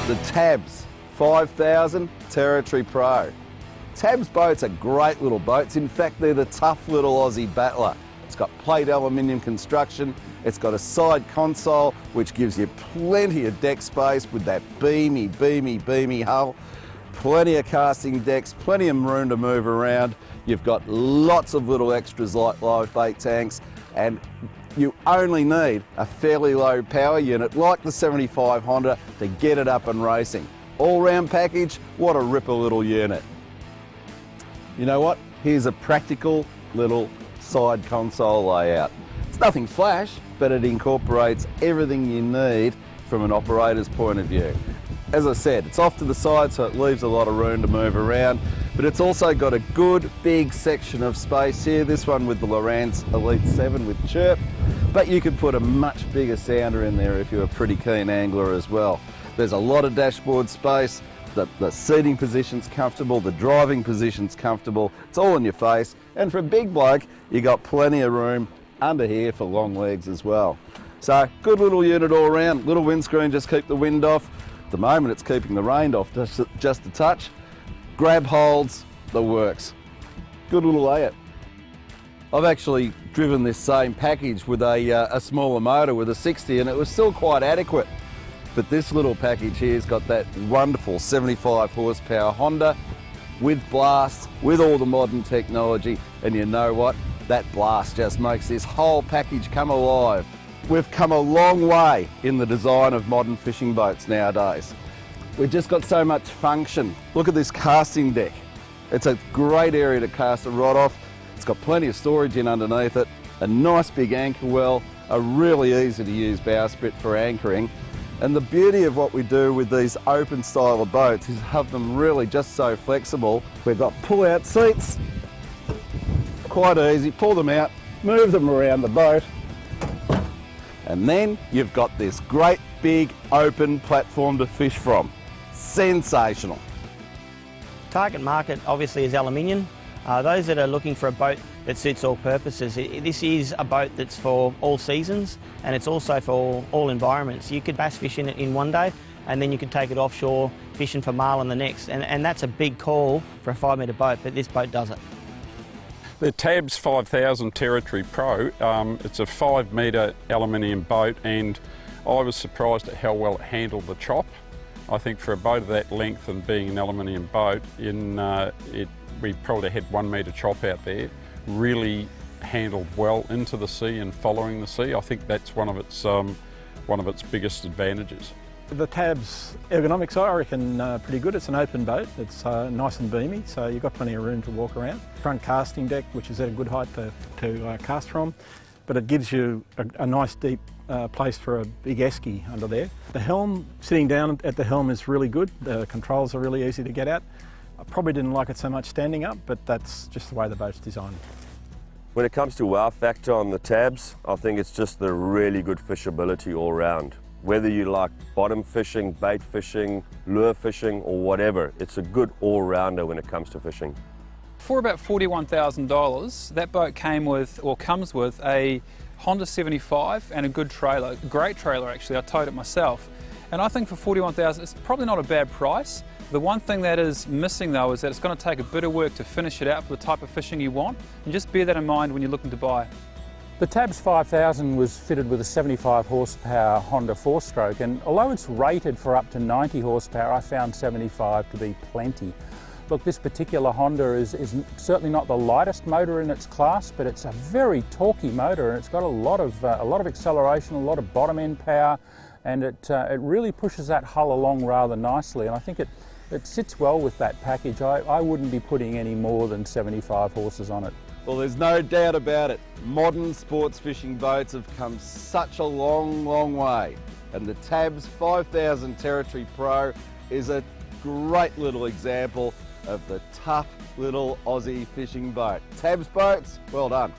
The Tabs 5000 Territory Pro. Tabs boats are great little boats. In fact, they're the tough little Aussie battler. It's got plate aluminium construction. It's got a side console, which gives you plenty of deck space with that beamy hull. Plenty of casting decks, plenty of room to move around. You've got lots of little extras like live bait tanks, and you only need a fairly low power unit like the 75 Honda to get it up and racing. All-round package, what a ripper little unit. You know what? Here's a practical little side console layout. It's nothing flash, but it incorporates everything you need from an operator's point of view. As I said, it's off to the side, so it leaves a lot of room to move around, but it's also got a good big section of space here. This one with the Lowrance Elite 7 with chirp, but you could put a much bigger sounder in there if you're a pretty keen angler as well. There's a lot of dashboard space, the seating position's comfortable, the driving position's comfortable, it's all in your face, and for a big bloke, you got plenty of room under here for long legs as well. So, good little unit all around, little windscreen, just keep the wind off. At the moment it's keeping the rain off just a touch. Grab holds, the works. Good little layout. I've actually driven this same package with a smaller motor with a 60, and it was still quite adequate. But this little package here's got that wonderful 75 horsepower Honda with blast, with all the modern technology, and you know what? That blast just makes this whole package come alive. We've come a long way in the design of modern fishing boats nowadays. We've just got so much function. Look at this casting deck. It's a great area to cast a rod off. It's got plenty of storage in underneath it, a nice big anchor well, a really easy to use bowsprit for anchoring. And the beauty of what we do with these open style of boats is have them really just so flexible. We've got pull out seats, quite easy, pull them out, move them around the boat. And then you've got this great big open platform to fish from. Sensational. Target market obviously is aluminium. Those that are looking for a boat that suits all purposes, this is a boat that's for all seasons, and it's also for all environments. You could bass fish in it in one day, and then you could take it offshore fishing for marlin the next, and that's a big call for a 5 metre boat, but this boat does it. The Tabs 5000 Territory Pro, it's a 5 metre aluminium boat, and I was surprised at how well it handled the chop. I think for a boat of that length and being an aluminium boat, we probably had 1 metre chop out there. Really handled well into the sea and following the sea. I think that's one of its biggest advantages. The Tabs Ergonomics, I reckon, pretty good. It's an open boat. It's nice and beamy, so you've got plenty of room to walk around. Front casting deck, which is at a good height to cast from, but it gives you a nice deep place for a big esky under there. The helm, sitting down at the helm is really good. The controls are really easy to get at. I probably didn't like it so much standing up, but that's just the way the boat's designed. When it comes to wow factor on the Tabs, I think it's just the really good fishability all round. Whether you like bottom fishing, bait fishing, lure fishing, or whatever, it's a good all-rounder when it comes to fishing. For about $41,000, that boat comes with a Honda 75 and a good trailer, great trailer actually. I towed it myself, and I think for $41,000, it's probably not a bad price. The one thing that is missing though is that it's going to take a bit of work to finish it out for the type of fishing you want, and just bear that in mind when you're looking to buy. The Tabs 5000 was fitted with a 75 horsepower Honda 4-stroke, and although it's rated for up to 90 horsepower, I found 75 to be plenty. Look, this particular Honda is certainly not the lightest motor in its class, but it's a very torquey motor, and it's got a lot of acceleration, a lot of bottom end power, and it really pushes that hull along rather nicely, and I think it sits well with that package. I wouldn't be putting any more than 75 horses on it. Well, there's no doubt about it. Modern sports fishing boats have come such a long, long way. And the Tabs 5000 Territory Pro is a great little example of the tough little Aussie fishing boat. Tabs boats, well done.